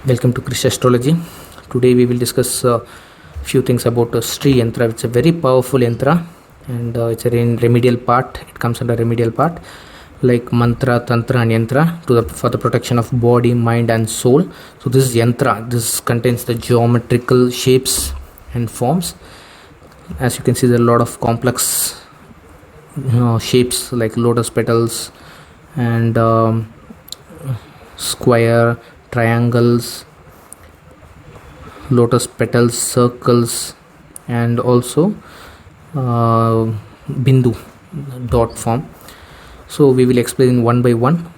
Welcome to Krish Astrology. Today we will discuss a few things about shri yantra. It's a very powerful yantra, and it's a remedial part. It comes under remedial part like mantra, tantra, and yantra for the protection of body, mind, and soul. So this is yantra. This contains the geometrical shapes and forms. As you can see, there are a lot of complex shapes like lotus petals and square, triangles, lotus petals, circles, and also bindu, dot form. So we will explain one by one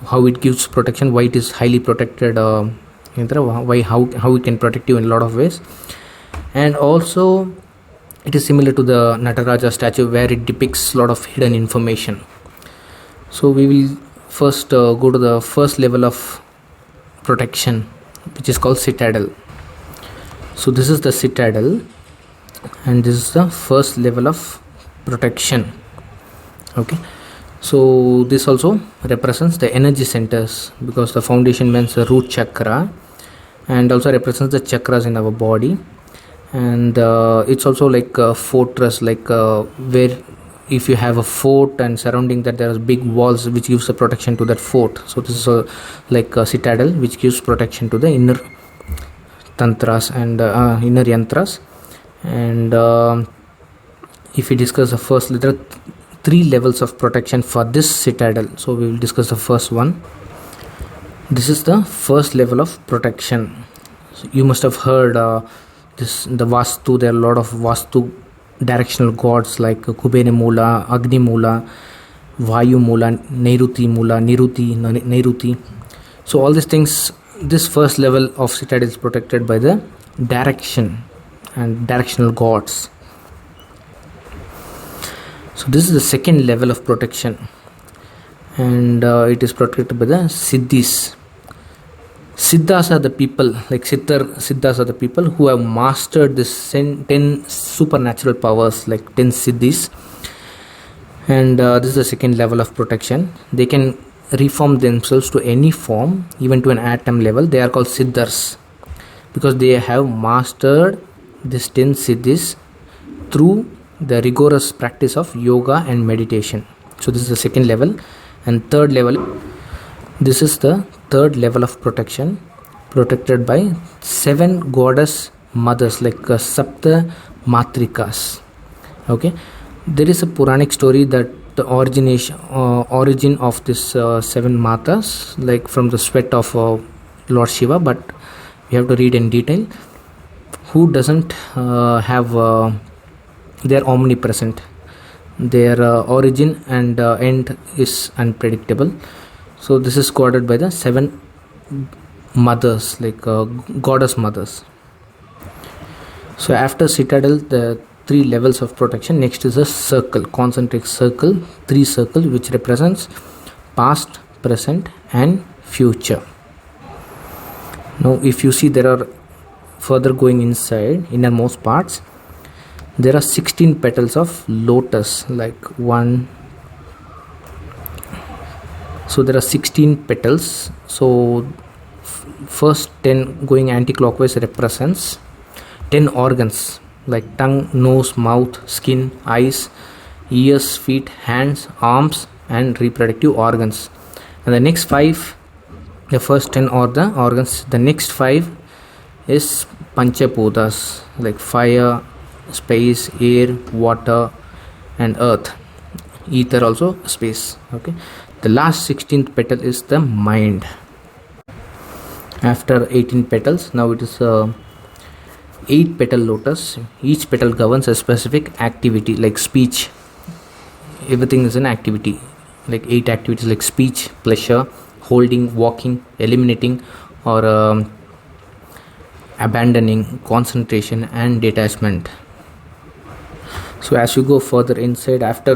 how it gives protection, why it is highly protected yantra, why how it can protect you in a lot of ways. And also it is similar to the Nataraja statue where it depicts a lot of hidden information. So we will first go to the first level of protection, which is called citadel. So this is the citadel, and this is the first level of protection. Okay, so this also represents the energy centers, because the foundation means the root chakra, and also represents the chakras in our body. And it's also like a fortress, like where if you have a fort and surrounding that there are big walls which gives the protection to that fort. So this is like a citadel which gives protection to the inner tantras and inner yantras. And if we discuss the first, there are three levels of protection for this citadel. So we will discuss the first one. This is the first level of protection. So you must have heard the Vastu. There are a lot of Vastu directional gods like Kubera Mula, Agni Mula, Vayu Mula, Nairuti Mula, Nairuti. So all these things, this first level of citadel is protected by the direction and directional gods. So this is the second level of protection, and it is protected by the Siddhis. Siddhas are the people, like Siddhas are the people who have mastered this 10 supernatural powers, like 10 Siddhis. And this is the second level of protection. They can reform themselves to any form, even to an atom level. They are called Siddhas because they have mastered this 10 Siddhis through the rigorous practice of yoga and meditation. So this is the second level. And third level, this is the third level of protection, protected by 7 goddess mothers, like Sapta Matrikas. Okay, there is a Puranic story that the origin of this 7 matas, like from the sweat of Lord Shiva, but we have to read in detail. Who doesn't have they are omnipresent. Their origin and end is unpredictable. So this is guarded by the 7 mothers, like goddess mothers. So after citadel, the 3 levels of protection. Next is a circle, concentric circle, 3 circle, which represents past, present, and future. Now if you see, there are further going inside, innermost parts, there are 16 petals of lotus, like one. So there are 16 petals. So first 10 going anti-clockwise represents 10 organs, like tongue, nose, mouth, skin, eyes, ears, feet, hands, arms, and reproductive organs. And the next 5, the first 10 are the organs. The next 5 is Panchaputas, like fire, space, air, water, and earth. Ether also space. Okay. The last 16th petal is the mind. After 18 petals, now it is 8 petal lotus. Each petal governs a specific activity, like speech. Everything is an activity, like 8 activities, like speech, pleasure, holding, walking, eliminating, or abandoning, concentration, and detachment. So as you go further inside, after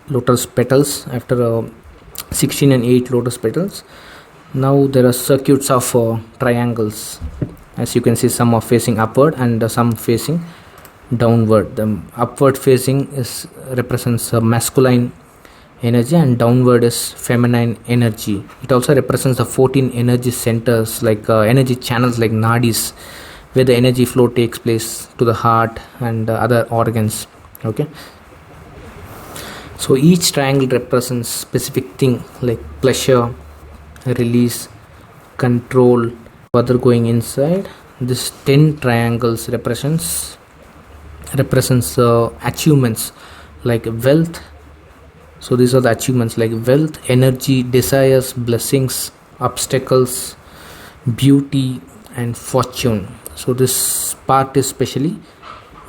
lotus petals, after 16 and 8 lotus petals, now there are circuits of triangles. As you can see, some are facing upward and some facing downward. The upward facing represents masculine energy, and downward is feminine energy. It also represents the 14 energy centers, like energy channels like nadis, where the energy flow takes place to the heart and other organs. Okay, so each triangle represents specific thing like pleasure, release, control. Further going inside, this 10 triangles represents achievements like wealth. So these are the achievements like wealth, energy, desires, blessings, obstacles, beauty, and fortune. So this part is specially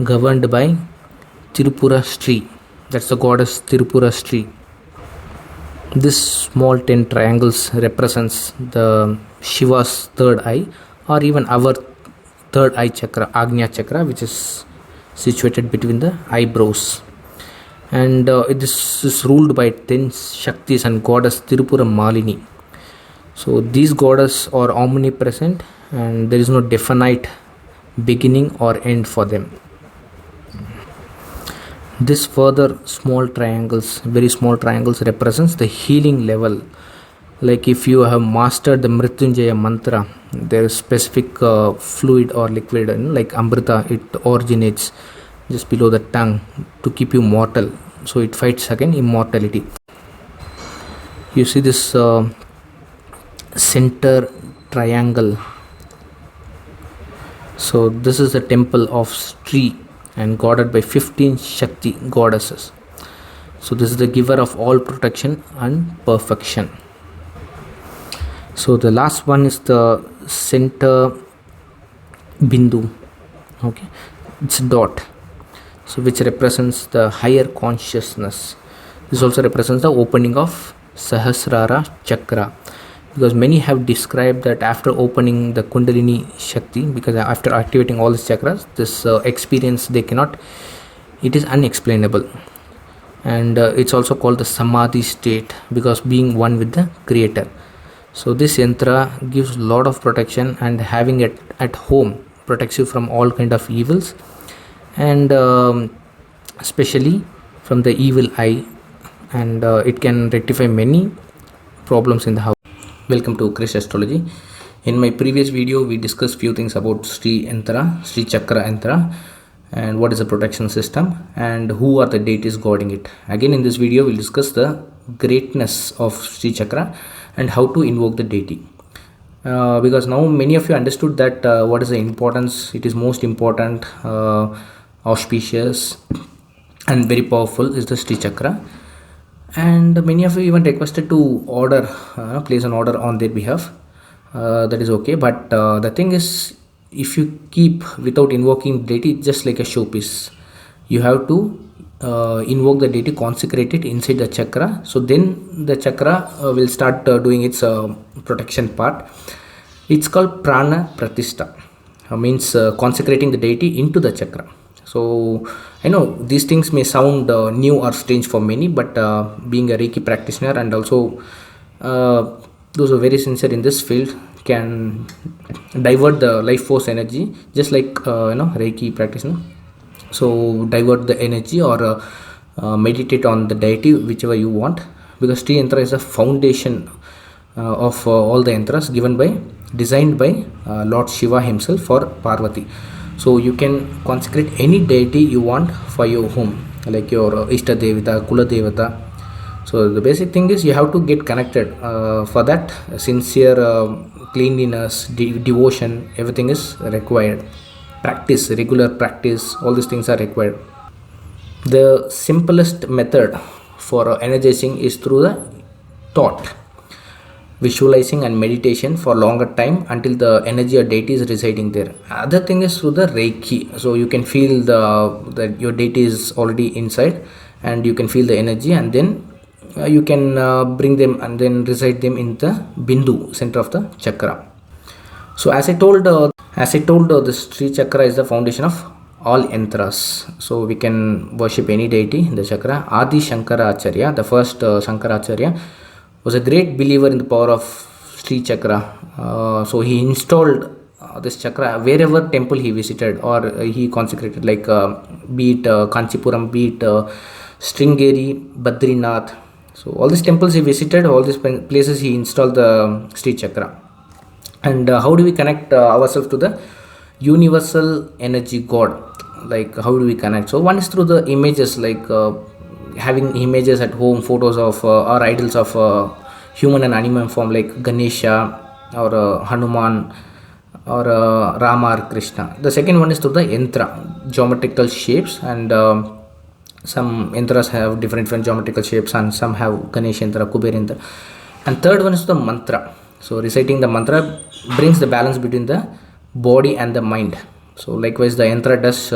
governed by Tirupura Shri. That's the goddess Tirupura Shri. This small 10 triangles represents the Shiva's third eye, or even our third eye chakra, Agnya chakra, which is situated between the eyebrows. And this is ruled by 10 Shaktis and goddess Tirupura Malini. So these goddesses are omnipresent and there is no definite beginning or end for them. This further small triangles, very small triangles, represents the healing level. Like if you have mastered the Mrityunjaya mantra, there is specific fluid or liquid, like Amrita, it originates just below the tongue to keep you mortal. So it fights against immortality. You see this center triangle. So this is the temple of Shri and guarded by 15 Shakti goddesses. So this is the giver of all protection and perfection. So the last one is the center bindu. Okay, it's dot. So which represents the higher consciousness. This also represents the opening of Sahasrara chakra, because many have described that after opening the Kundalini Shakti, because after activating all these chakras, this experience they cannot, it is unexplainable. And it's also called the Samadhi state, because being one with the creator. So this yantra gives lot of protection, and having it at home protects you from all kind of evils, and especially from the evil eye, and it can rectify many problems in the house. Welcome to Krish Astrology. In my previous video we discussed few things about Shri Yantra, Shri Chakra Yantra, and what is the protection system and who are the deities guarding it. Again in this video we'll discuss the greatness of Shri Chakra and how to invoke the deity. Because now many of you understood that what is the importance. It is most important, auspicious and very powerful is the Shri Chakra, and many of you even requested to order, place an order on their behalf. That is okay, but the thing is, if you keep without invoking deity, just like a showpiece, you have to invoke the deity, consecrate it inside the chakra. So then the chakra will start doing its protection part. It's called prana pratishta, means consecrating the deity into the chakra. So I know these things may sound new or strange for many, but being a Reiki practitioner and also those who are very sincere in this field can divert the life force energy, just like Reiki practitioner. So divert the energy or meditate on the deity, whichever you want, because Shri Yantra is a foundation of all the yantras designed by Lord Shiva himself for Parvati. So you can consecrate any deity you want for your home, like your Ishta Devata, Kula Devata. So the basic thing is you have to get connected. For that, sincere cleanliness, devotion, everything is required. Practice, regular practice, all these things are required. The simplest method for energizing is through the thought, visualizing and meditation for longer time until the energy or deity is residing there. Other thing is through the Reiki. So you can feel that your deity is already inside, and you can feel the energy, and then you can bring them and then reside them in the bindu, center of the chakra. So as I told, the Shri Chakra is the foundation of all yantras. So we can worship any deity in the chakra. Adi Shankaracharya, the first Shankaracharya, was a great believer in the power of Shri Chakra. So he installed this chakra wherever temple he visited or he consecrated, like be it Kanchipuram, be it Sringeri, Badrinath, So all these temples he visited, all these places he installed the Shri chakra. And how do we connect ourselves to the universal energy god? Like how do we connect? So one is through the images, like having images at home, photos of or idols of human and animal form, like Ganesha or Hanuman or Rama or Krishna. The second one is through the yantra, geometrical shapes, and some yantras have different geometrical shapes, and some have Ganesh yantra, Kuber yantra. And third one is the mantra. So reciting the mantra brings the balance between the body and the mind. So likewise the yantra does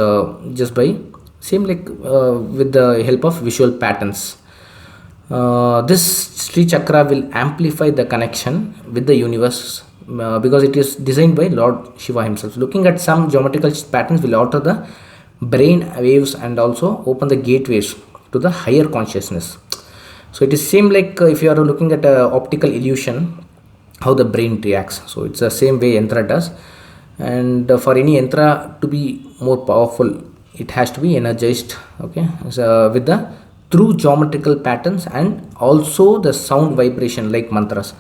just by same, like with the help of visual patterns. This Sri chakra will amplify the connection with the universe, because it is designed by Lord Shiva himself. Looking at some geometrical patterns will alter the brain waves and also open the gateways to the higher consciousness. So it is same like if you are looking at a optical illusion, how the brain reacts. So it's the same way yantra does. And for any yantra to be more powerful, it has to be energized, okay, so with the through geometrical patterns and also the sound vibration like mantras.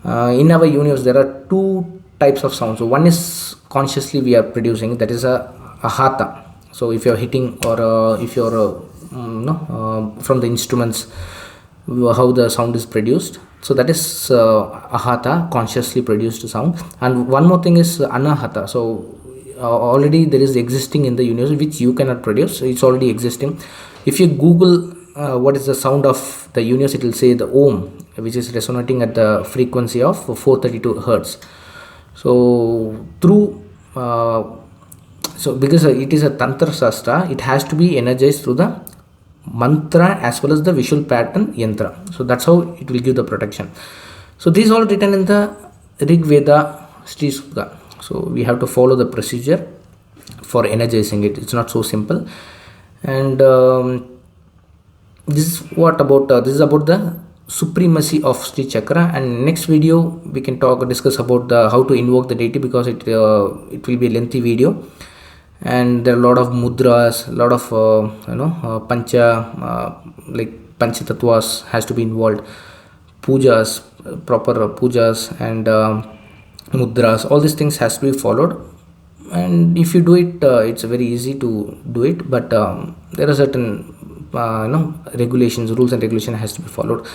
In our universe there are two types of sound. So one is consciously we are producing, that is a hatha. So if you are hitting, or if you are from the instruments, how the sound is produced, so that is ahata, consciously produced sound. And one more thing is anahata. So already there is existing in the universe, which you cannot produce, so it's already existing. If you google what is the sound of the universe, it will say the om, which is resonating at the frequency of 432 hertz. So through so because it is a tantra shastra, it has to be energized through the mantra as well as the visual pattern yantra. So that's how it will give the protection. So these all written in the Rig Veda Sri Sutta. So we have to follow the procedure for energizing it. It's not so simple. And this is what about this is about the supremacy of Sri chakra. And next video we can discuss about the how to invoke the deity, because it will be a lengthy video. And there are a lot of mudras, a lot of pancha like pancha tattvas has to be involved, pujas, proper pujas, and mudras, all these things has to be followed. And if you do it, it's very easy to do it, but there are certain regulations, rules and regulation has to be followed.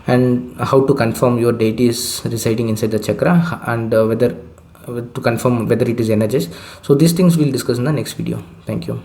And how to confirm your deity is residing inside the chakra, and whether to confirm whether it is energized. So these things we'll discuss in the next video. Thank you.